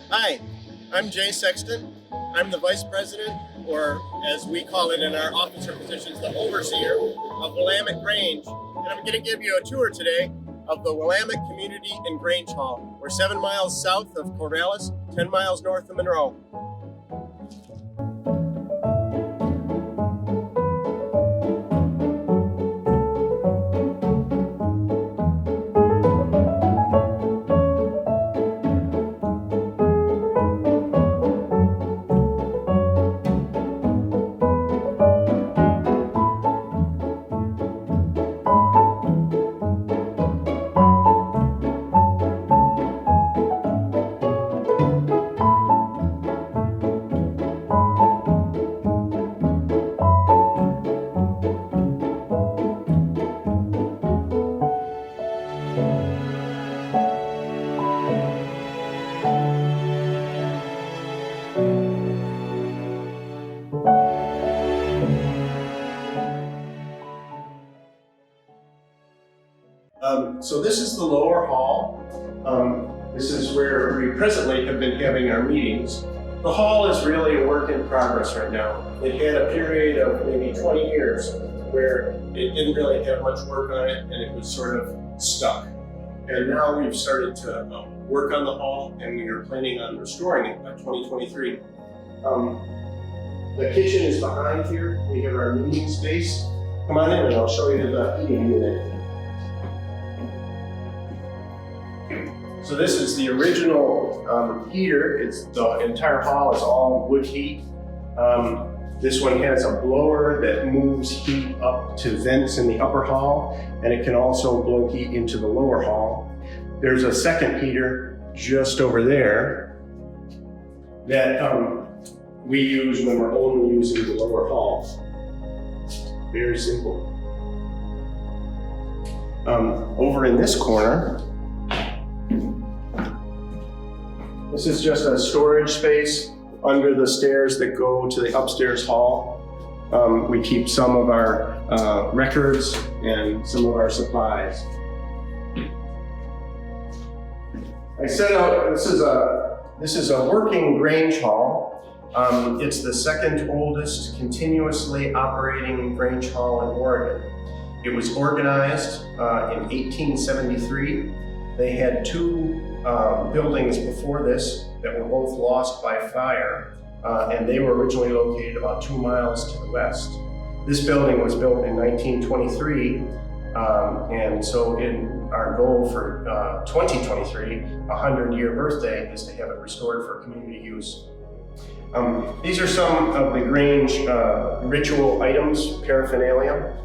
Hi, I'm Jay Sexton. I'm the Vice President, or as we call it in our officer positions, the Overseer of Willamette Grange. And I'm going to give you a tour today of the Willamette Community and Grange Hall. We're 7 miles south of Corvallis, 10 miles north of Monroe. So this is the lower hall. This is where we presently have been having our meetings. The hall is really a work in progress right now. It had a period of maybe 20 years where it didn't really have much work on it and it was sort of stuck. And now we've started to work on the hall and we are planning on restoring it by 2023. The kitchen is behind here. We have our meeting space. Come on in and I'll show you the eating unit. So this is the original heater. The entire hall is all wood heat. This one has a blower that moves heat up to vents in the upper hall, and it can also blow heat into the lower hall. There's a second heater just over there that we use when we're only using the lower hall. Very simple. Over in this corner, this is just a storage space under the stairs that go to the upstairs hall. We keep some of our records and some of our supplies. I set out, this is a working Grange Hall. It's the second oldest continuously operating Grange Hall in Oregon. It was organized in 1873. They had two buildings before this that were both lost by fire, and they were originally located about 2 miles to the west. This building was built in 1923, and so in our goal for 2023, 100-year birthday, is to have it restored for community use. These are some of the Grange ritual items, paraphernalia.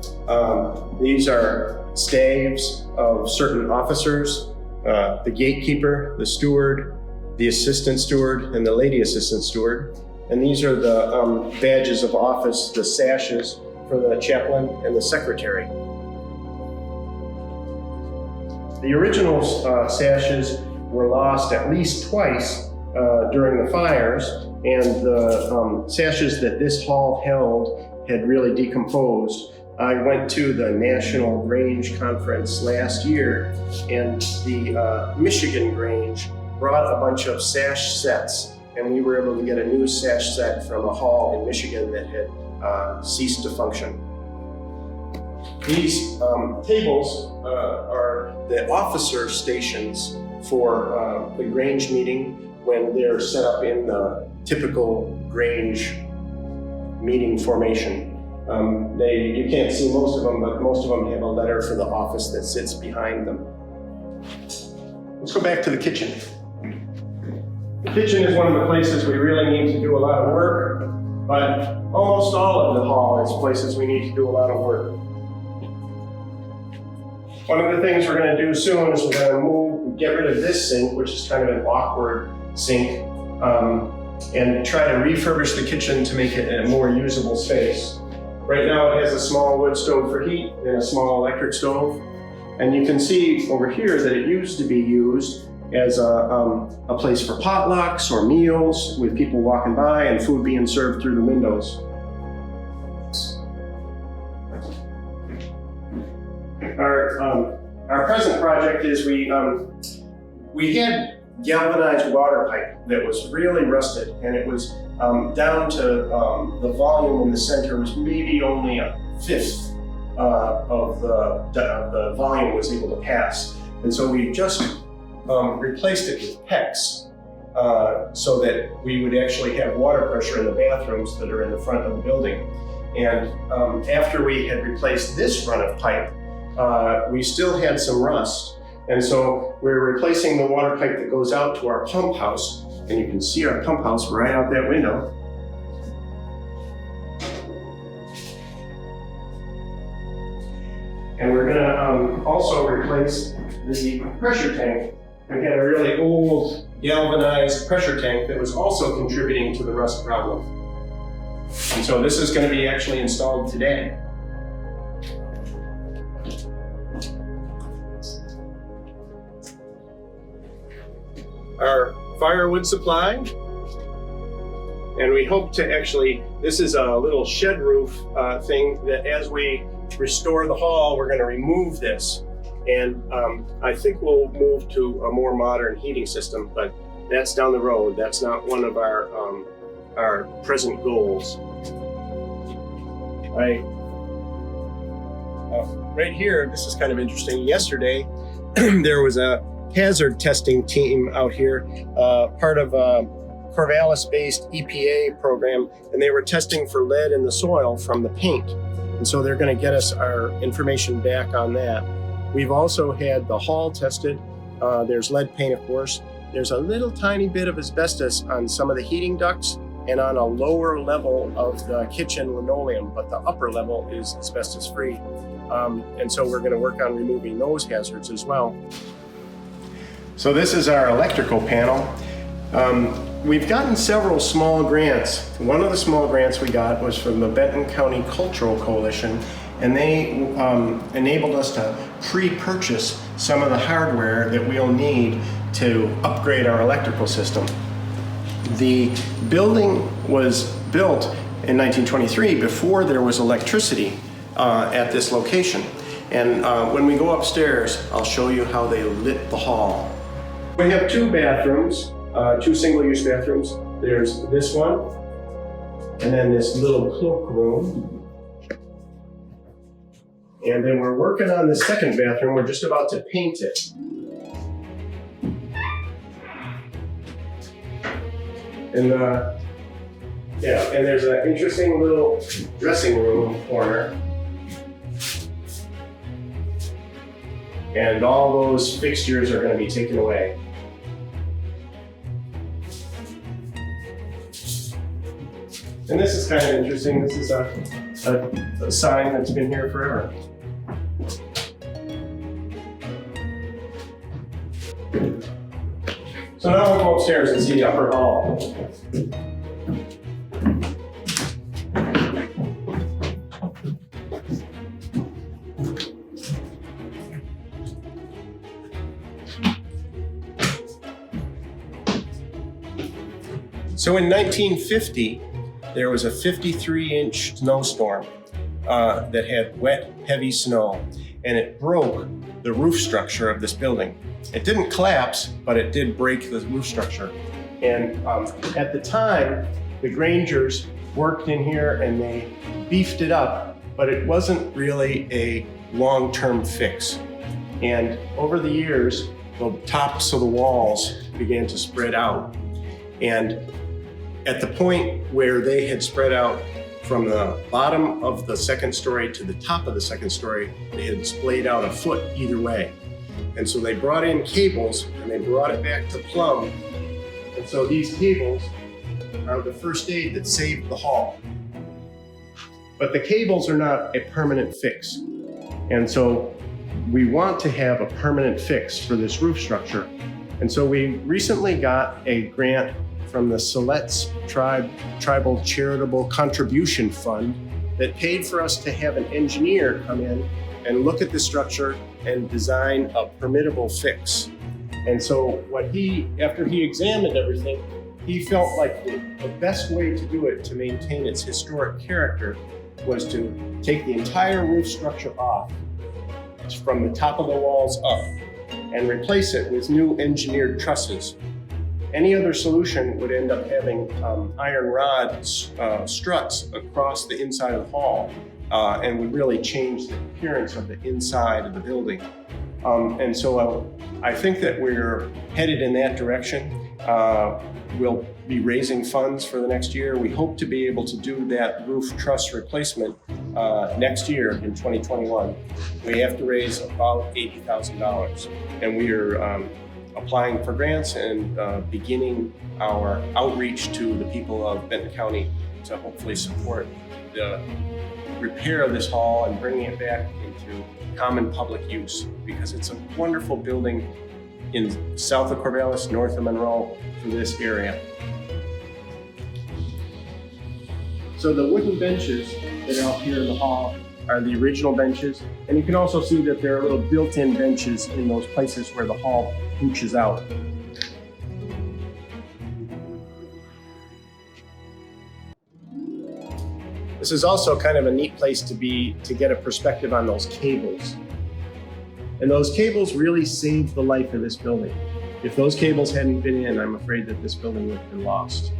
These are staves of certain officers. The gatekeeper, the steward, the assistant steward, and the lady assistant steward. And these are the badges of office, the sashes for the chaplain and the secretary. The original sashes were lost at least twice during the fires, and the sashes that this hall held had really decomposed. I went to the National Grange Conference last year, and the Michigan Grange brought a bunch of sash sets, and we were able to get a new sash set from a hall in Michigan that had ceased to function. These tables are the officer stations for the Grange meeting when they're set up in the typical Grange meeting formation. You can't see most of them, but most of them have a letter for the office that sits behind them. Let's go back to the kitchen. The kitchen is one of the places we really need to do a lot of work, but almost all of the hall is places we need to do a lot of work. One of the things we're going to do soon is we're going to get rid of this sink, which is kind of an awkward sink, and try to refurbish the kitchen to make it a more usable space. Right now it has a small wood stove for heat and a small electric stove. And you can see over here that it used to be used as a place for potlucks or meals with people walking by and food being served through the windows. Our present project is we had galvanized water pipe that was really rusted, and it was down to the volume in the center was maybe only a fifth of the volume was able to pass. And so we just replaced it with PEX so that we would actually have water pressure in the bathrooms that are in the front of the building. And after we had replaced this run of pipe, we still had some rust. And so we're replacing the water pipe that goes out to our pump house. And you can see our pump house right out that window. And we're gonna also replace the pressure tank. We had a really old galvanized pressure tank that was also contributing to the rust problem. And so this is gonna be actually installed today. Our firewood supply. And we hope to actually, this is a little shed roof thing that as we restore the hall, we're going to remove this. And I think we'll move to a more modern heating system, but that's down the road. That's not one of our present goals. Right here, this is kind of interesting. Yesterday, there was a hazard testing team out here, part of a Corvallis-based EPA program, and they were testing for lead in the soil from the paint. And so they're going to get us our information back on that. We've also had the hall tested. There's lead paint, of course. There's a little tiny bit of asbestos on some of the heating ducts and on a lower level of the kitchen linoleum, but the upper level is asbestos-free. And so we're going to work on removing those hazards as well. So this is our electrical panel. We've gotten several small grants. One of the small grants we got was from the Benton County Cultural Coalition, and they enabled us to pre-purchase some of the hardware that we'll need to upgrade our electrical system. The building was built in 1923 before there was electricity at this location. And when we go upstairs, I'll show you how they lit the hall. We have two bathrooms. Two single-use bathrooms. There's this one, and then this little cloakroom. And then we're working on the second bathroom. We're just about to paint it. And and there's an interesting little dressing room corner. And all those fixtures are going to be taken away. And this is kind of interesting. This is a sign that's been here forever. So now we'll go upstairs and see the upper hall. So in 1950, there was a 53-inch snowstorm that had wet, heavy snow, and it broke the roof structure of this building. It didn't collapse, but it did break the roof structure. And at the time, the Grangers worked in here and they beefed it up, but it wasn't really a long-term fix. And over the years, the tops of the walls began to spread out. And at the point where they had spread out from the bottom of the second story to the top of the second story, they had splayed out a foot either way. And so they brought in cables and they brought it back to plumb. And so these cables are the first aid that saved the hall. But the cables are not a permanent fix. And so we want to have a permanent fix for this roof structure. And so we recently got a grant from the Siletz Tribal Charitable Contribution Fund that paid for us to have an engineer come in and look at the structure and design a permittable fix. And so after he examined everything, he felt like the best way to do it to maintain its historic character was to take the entire roof structure off from the top of the walls up and replace it with new engineered trusses. Any other solution would end up having iron rod struts across the inside of the hall and would really change the appearance of the inside of the building. And so I think that we're headed in that direction. We'll be raising funds for the next year. We hope to be able to do that roof truss replacement next year in 2021. We have to raise about $80,000, and we are applying for grants and beginning our outreach to the people of Benton County to hopefully support the repair of this hall and bringing it back into common public use, because it's a wonderful building in south of Corvallis, north of Monroe, for this area. So the wooden benches that are out here in the hall are the original benches, and you can also see that there are little built-in benches in those places where the hall pooches out. This is also kind of a neat place to be to get a perspective on those cables. And those cables really saved the life of this building. If those cables hadn't been in, I'm afraid that this building would have been lost.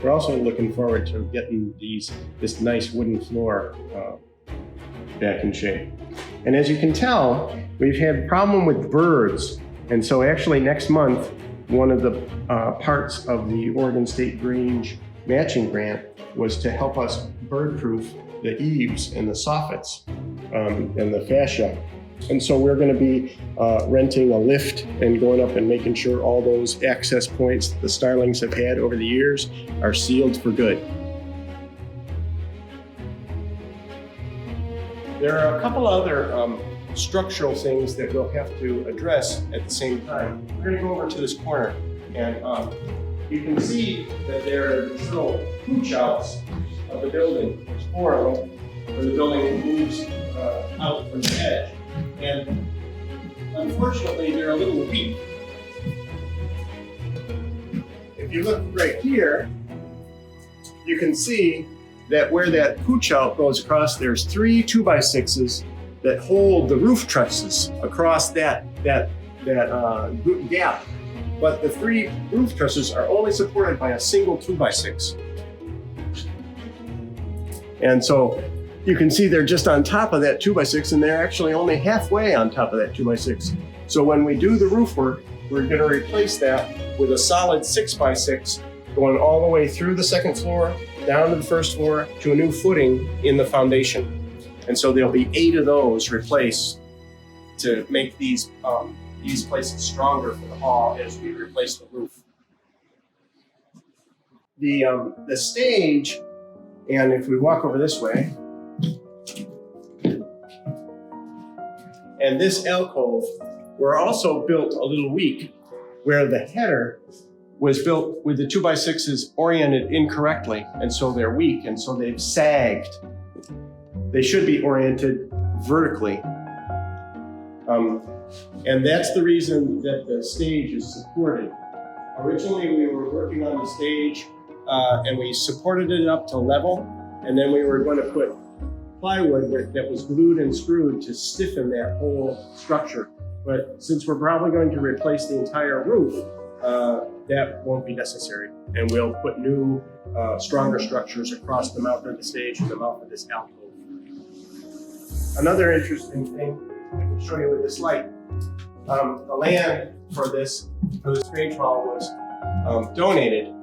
We're also looking forward to getting this nice wooden floor back in shape. And as you can tell, we've had a problem with birds. And so actually next month, one of the parts of the Oregon State Grange matching grant was to help us bird-proof the eaves and the soffits and the fascia. And so we're going to be renting a lift and going up and making sure all those access points the starlings have had over the years are sealed for good. There are a couple other structural things that we'll have to address at the same time. We're going to go over to this corner, and you can see that there are these little pooch outs of the building. There's 4 of them where the building moves out from the edge. And unfortunately, they're a little weak. If you look right here, you can see that where that pooch out goes across, there's 3 2x6s that hold the roof trusses across that gap. But the 3 roof trusses are only supported by a single 2x6. And so you can see they're just on top of that 2x6, and they're actually only halfway on top of that 2x6. So when we do the roof work, we're going to replace that with a solid 6x6 going all the way through the second floor, down to the first floor, to a new footing in the foundation. And so there'll be 8 of those replaced to make these places stronger for the hall as we replace the roof. The stage, and if we walk over this way, and this alcove were also built a little weak, where the header was built with the 2x6s oriented incorrectly, and so they're weak, and so they've sagged. They should be oriented vertically. And that's the reason that the stage is supported. Originally, we were working on the stage and we supported it up to level, and then we were going to put plywood that was glued and screwed to stiffen that whole structure. But since we're probably going to replace the entire roof, that won't be necessary. And we'll put new, stronger structures across the mouth of the stage and the mouth of this alcove. Another interesting thing I can show you with this light. The land for this Grange Hall was donated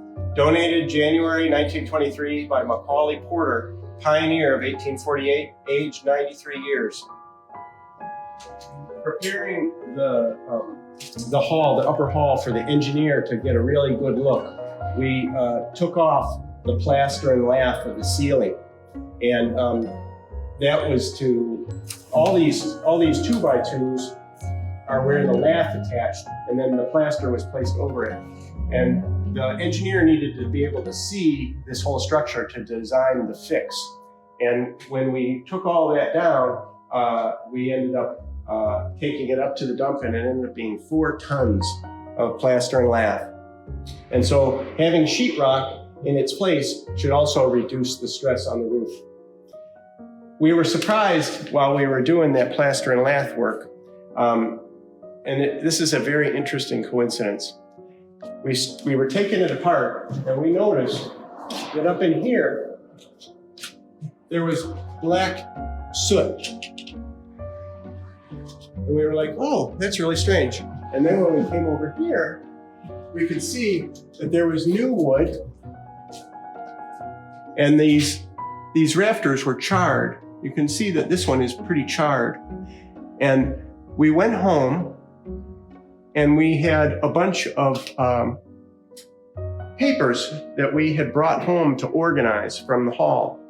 January 1923 by Macaulay Porter, pioneer of 1848, aged 93 years. Preparing the hall, the upper hall, for the engineer to get a really good look, we took off the plaster and lath of the ceiling, and that was to all these 2x2s are where the lath attached, and then the plaster was placed over it. And the engineer needed to be able to see this whole structure to design the fix. And when we took all that down, we ended up taking it up to the dump, and it ended up being 4 tons of plaster and lath. And so having sheetrock in its place should also reduce the stress on the roof. We were surprised while we were doing that plaster and lath work, this is a very interesting coincidence. We were taking it apart, and we noticed that up in here, there was black soot. And we were like, oh, that's really strange. And then when we came over here, we could see that there was new wood, and these rafters were charred. You can see that this one is pretty charred. And we went home, and we had a bunch of papers that we had brought home to organize from the hall.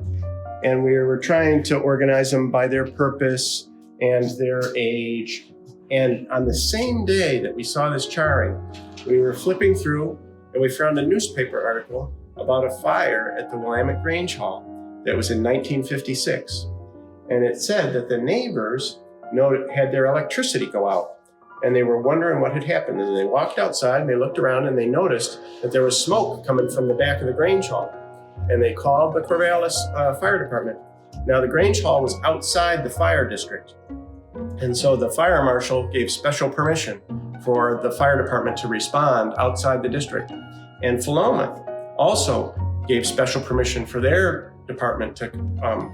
And we were trying to organize them by their purpose and their age. And on the same day that we saw this charring, we were flipping through, and we found a newspaper article about a fire at the Willamette Grange Hall that was in 1956. And it said that the neighbors had their electricity go out, and they were wondering what had happened. And they walked outside, and they looked around, and they noticed that there was smoke coming from the back of the Grange Hall. And they called the Corvallis Fire Department. Now, the Grange Hall was outside the fire district. And so the fire marshal gave special permission for the fire department to respond outside the district. And Philomath also gave special permission for their department to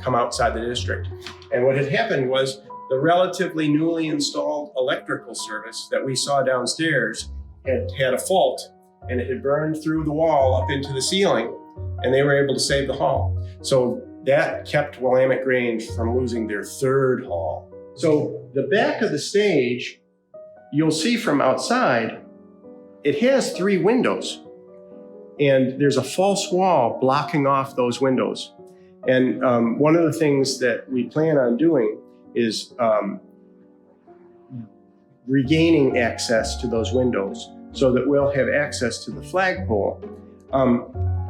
come outside the district. And what had happened was the relatively newly installed electrical service that we saw downstairs had a fault, and it had burned through the wall up into the ceiling, and they were able to save the hall. So that kept Willamette Grange from losing their 3rd hall. So the back of the stage, you'll see from outside, it has 3 windows, and there's a false wall blocking off those windows. And one of the things that we plan on doing is regaining access to those windows so that we'll have access to the flagpole.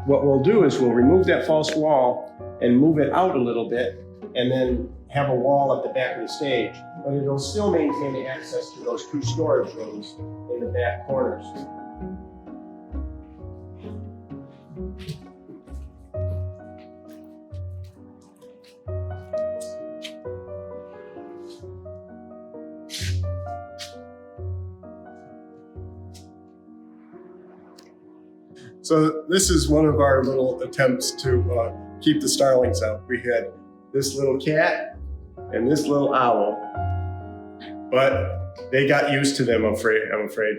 What we'll do is we'll remove that false wall and move it out a little bit, and then have a wall at the back of the stage, but it'll still maintain access to those 2 storage rooms in the back corners. So this is one of our little attempts to keep the starlings out. We had this little cat and this little owl, but they got used to them, I'm afraid.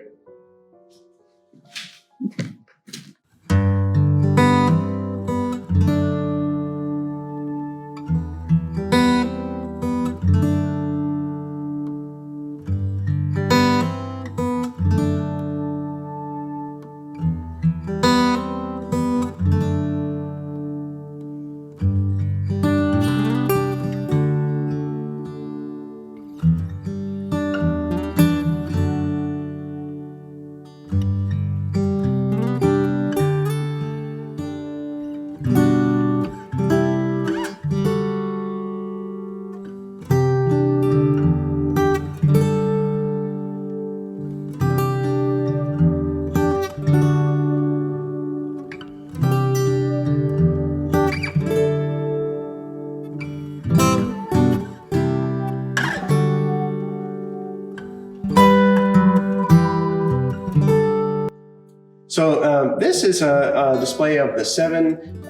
So this is a display of the 7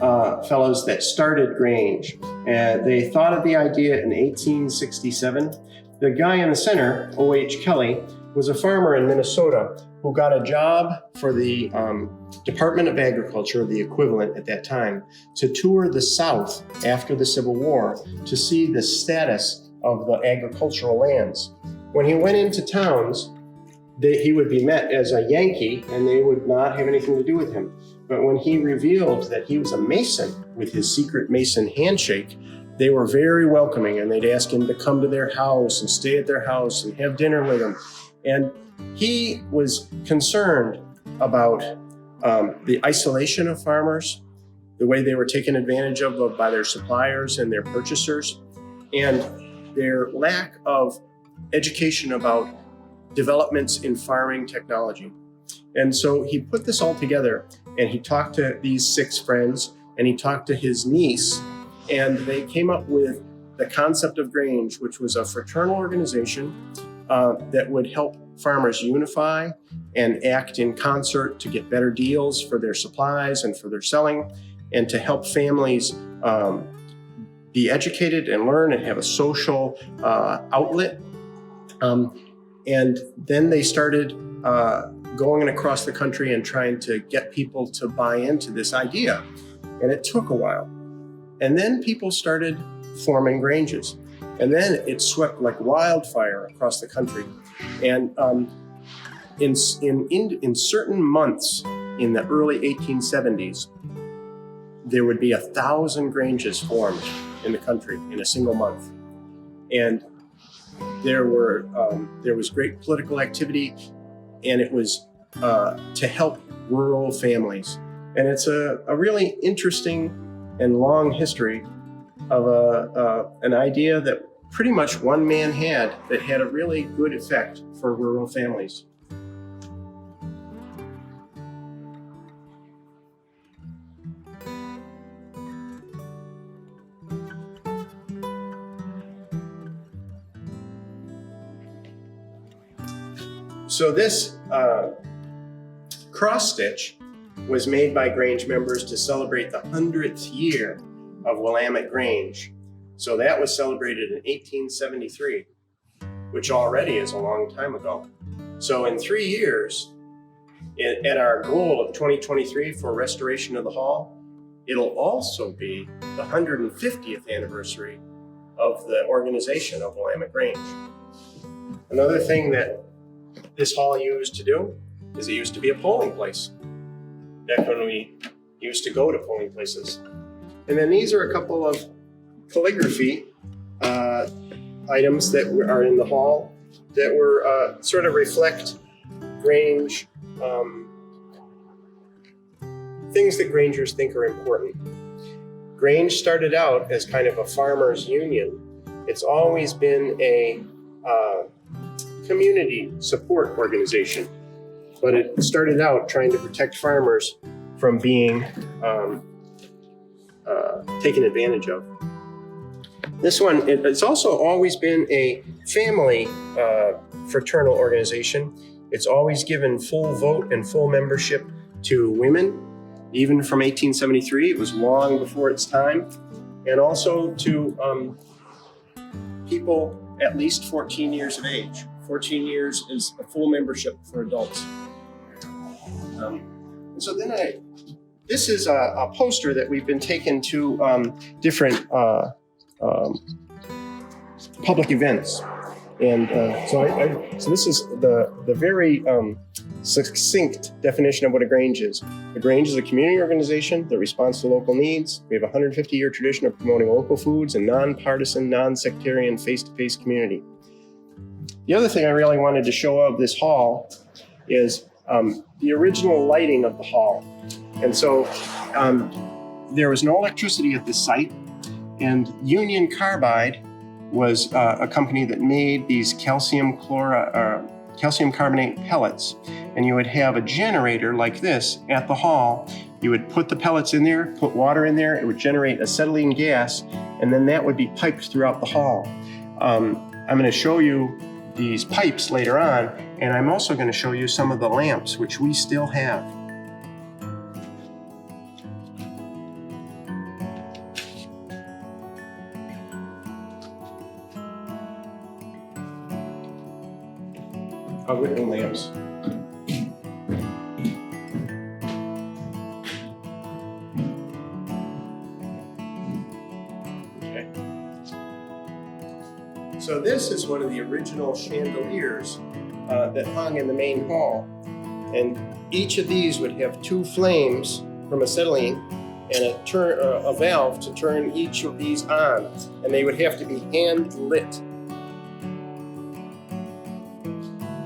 fellows that started Grange. They thought of the idea in 1867. The guy in the center, O.H. Kelly, was a farmer in Minnesota who got a job for the Department of Agriculture, the equivalent at that time, to tour the South after the Civil War to see the status of the agricultural lands. When he went into towns, he would be met as a Yankee, and they would not have anything to do with him. But when he revealed that he was a Mason with his secret Mason handshake, they were very welcoming, and they'd ask him to come to their house and stay at their house and have dinner with them. And he was concerned about the isolation of farmers, the way they were taken advantage of by their suppliers and their purchasers, and their lack of education about developments in farming technology. And so he put this all together, and he talked to these 6 friends, and he talked to his niece, and they came up with the concept of Grange, which was a fraternal organization that would help farmers unify and act in concert to get better deals for their supplies and for their selling, and to help families be educated and learn and have a social outlet. And then they started going across the country and trying to get people to buy into this idea. And it took a while. And then people started forming granges. And then it swept like wildfire across the country. And in certain months in the early 1870s, there would be 1,000 granges formed in the country in a single month. And there was great political activity, and it was to help rural families. And it's a really interesting and long history of an idea that pretty much one man had that had a really good effect for rural families. So this cross stitch was made by Grange members to celebrate the 100th year of Willamette Grange. So that was celebrated in 1873, which already is a long time ago. So in 3 years, at our goal of 2023 for restoration of the hall, it'll also be the 150th anniversary of the organization of Willamette Grange. Another thing that this hall used to do is it used to be a polling place, back when we used to go to polling places. And then these are a couple of calligraphy items that are in the hall that were sort of reflect Grange, things that Grangers think are important. Grange started out as kind of a farmers' union. It's always been a community support organization, but it started out trying to protect farmers from being taken advantage of. This one, it's also always been a family fraternal organization. It's always given full vote and full membership to women, even from 1873. It was long before its time, and also to people at least 14 years of age. 14 years is a full membership for adults. And so then this is a poster that we've been taking to different public events. And so this is the very succinct definition of what a Grange is. A Grange is a community organization that responds to local needs. We have a 150-year tradition of promoting local foods and nonpartisan, non-sectarian, face-to-face community. The other thing I really wanted to show of this hall is the original lighting of the hall. And so there was no electricity at this site, and Union Carbide was a company that made these calcium carbonate pellets. And you would have a generator like this at the hall. You would put the pellets in there, put water in there, it would generate acetylene gas, and then that would be piped throughout the hall. I'm going to show you these pipes later on, and I'm also going to show you some of the lamps, which we still have. Written lamps. Okay. So this is one of the original chandeliers that hung in the main hall. And each of these would have 2 flames from acetylene and a valve to turn each of these on. And they would have to be hand lit.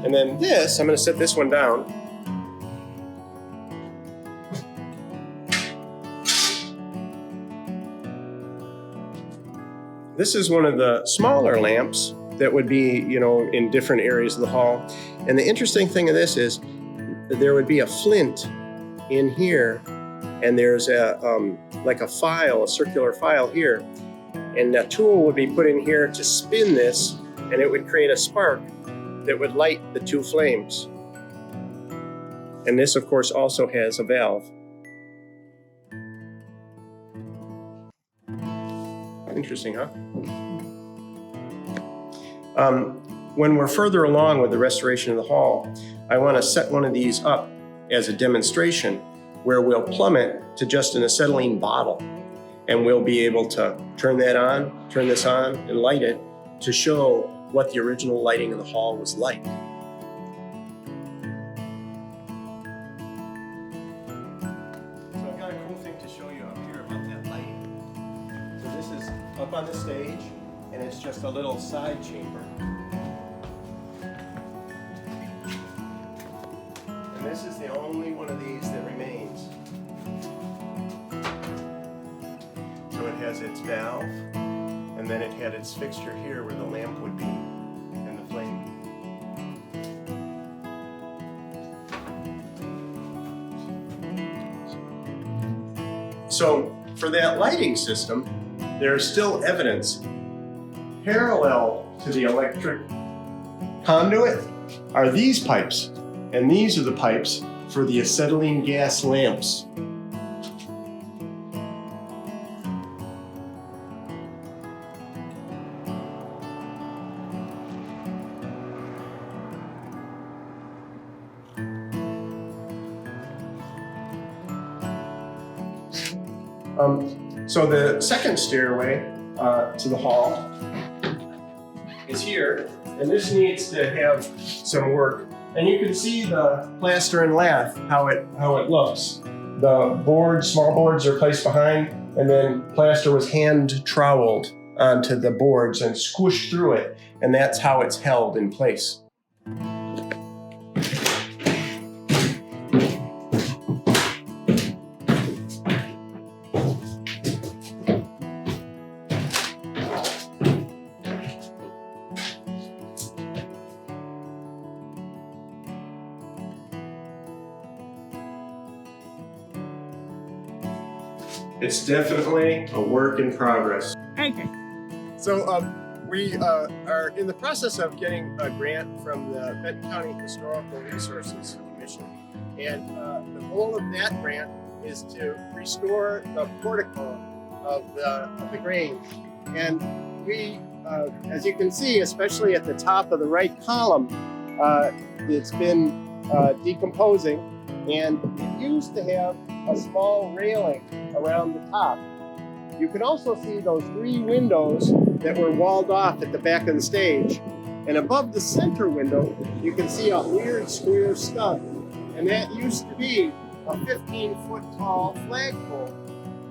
And then this, I'm going to set this one down. This is one of the smaller lamps that would be, in different areas of the hall. And the interesting thing of this is there would be a flint in here, and there's like a file, a circular file here. And a tool would be put in here to spin this, and it would create a spark that would light the two flames. And this, of course, also has a valve. Interesting, huh? When we're further along with the restoration of the hall, I want to set one of these up as a demonstration where we'll plumb it to just an acetylene bottle. And we'll be able to turn this on, and light it to show what the original lighting of the hall was like. So I've got a cool thing to show you up here about that lighting. So this is up on the stage, and it's just a little side chamber. And this is the only one of these that remains. So it has its valve, and then it had its fixture here where the lamp would be, and the flame. So for that lighting system, there's still evidence. Parallel to the electric conduit are these pipes, and these are the pipes for the acetylene gas lamps. So the second stairway to the hall is here, and this needs to have some work. And you can see the plaster and lath, how it looks. The small boards are placed behind, and then plaster was hand troweled onto the boards and squished through it, and that's how it's held in place. It's definitely a work in progress. Okay. So we are in the process of getting a grant from the Benton County Historical Resources Commission. And the goal of that grant is to restore the portico of the Grange. And we, as you can see, especially at the top of the right column, it's been decomposing, and it used to have a small railing around the top. You can also see those 3 windows that were walled off at the back of the stage. And above the center window, you can see a weird square stub. And that used to be a 15-foot tall flagpole.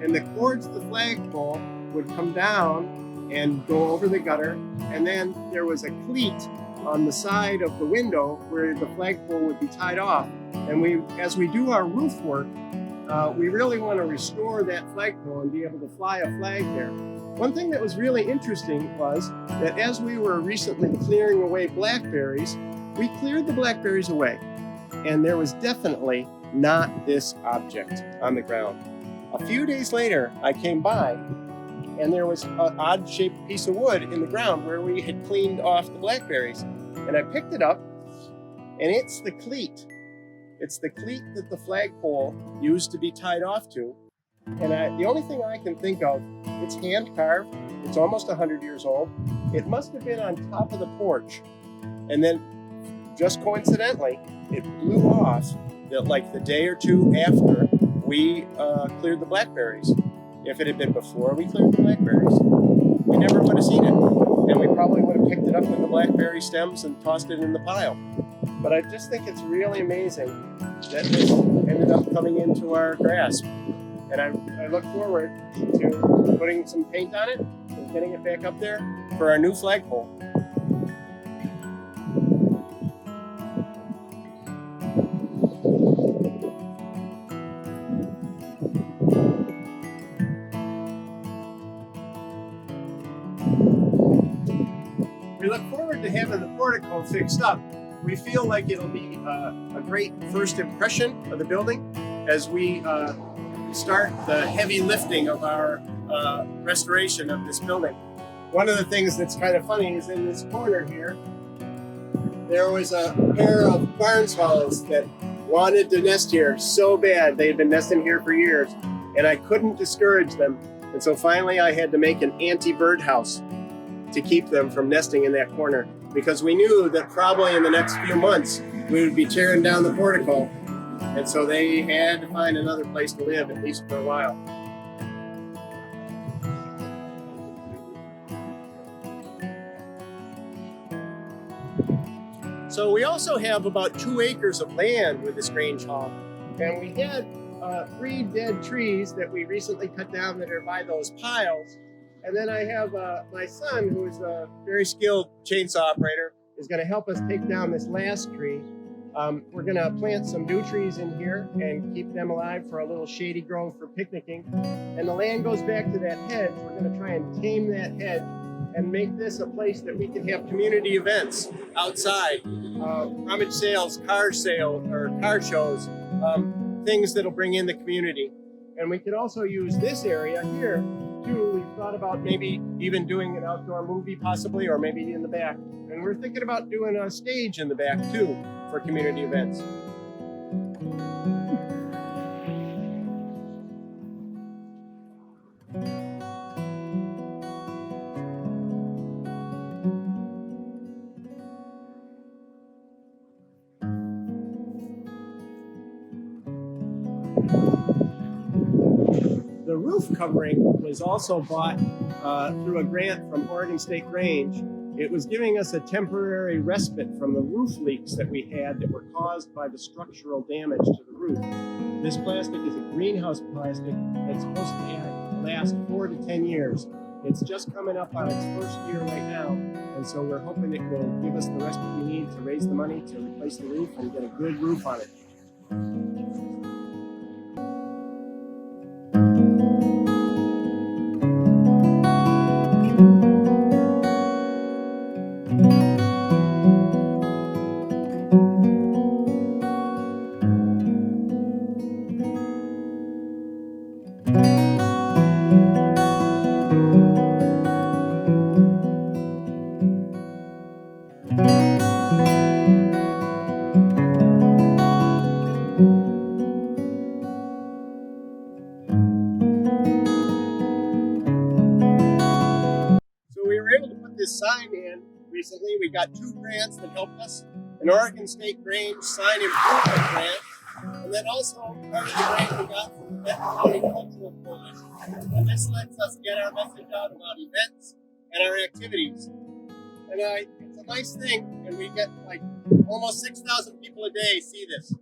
And the cords of the flagpole would come down and go over the gutter. And then there was a cleat on the side of the window where the flagpole would be tied off. And as we do our roof work, we really want to restore that flagpole and be able to fly a flag there. One thing that was really interesting was that as we were recently clearing away blackberries, we cleared the blackberries away, and there was definitely not this object on the ground. A few days later, I came by, and there was an odd-shaped piece of wood in the ground where we had cleaned off the blackberries. And I picked it up, and it's the cleat. It's the cleat that the flagpole used to be tied off to. And the only thing I can think of, it's hand carved. It's almost 100 years old. It must have been on top of the porch. And then, just coincidentally, it blew off like the day or two after we cleared the blackberries. If it had been before we cleared the blackberries, we never would have seen it. And we probably would have picked it up with the blackberry stems and tossed it in the pile. But I just think it's really amazing that this ended up coming into our grasp. And I look forward to putting some paint on it and getting it back up there for our new flagpole. to having the portico fixed up, we feel like it'll be a great first impression of the building as we start the heavy lifting of our restoration of this building. One of the things that's kind of funny is in this corner here, there was a pair of barn swallows that wanted to nest here so bad. They had been nesting here for years, and I couldn't discourage them. And so finally I had to make an anti-bird house to keep them from nesting in that corner, because we knew that probably in the next few months we would be tearing down the portico. And so they had to find another place to live, at least for a while. So we also have about 2 acres of land with this Grange Hall. And we had 3 dead trees that we recently cut down that are by those piles. And then I have my son, who is a very skilled chainsaw operator, is going to help us take down this last tree. We're going to plant some new trees in here and keep them alive for a little shady grove for picnicking. And the land goes back to that hedge. We're going to try and tame that hedge and make this a place that we can have community events outside, rummage sales, car shows, things that'll bring in the community. And we could also use this area here too. We've thought about maybe even doing an outdoor movie possibly, or maybe in the back. And we're thinking about doing a stage in the back too for community events. The roof covering was also bought through a grant from Oregon State Grange. It was giving us a temporary respite from the roof leaks that we had that were caused by the structural damage to the roof. This plastic is a greenhouse plastic that's supposed to last 4 to 10 years. It's just coming up on its first year right now, and so we're hoping it will give us the respite we need to raise the money to replace the roof and get a good roof on it. This sign in recently. We got 2 grants that helped us: an Oregon State Grange sign improvement grant, and then also part of the grant we got from the Benton County Cultural Coalition. And this lets us get our message out about events and our activities. And it's a nice thing, and we get like almost 6,000 people a day see this.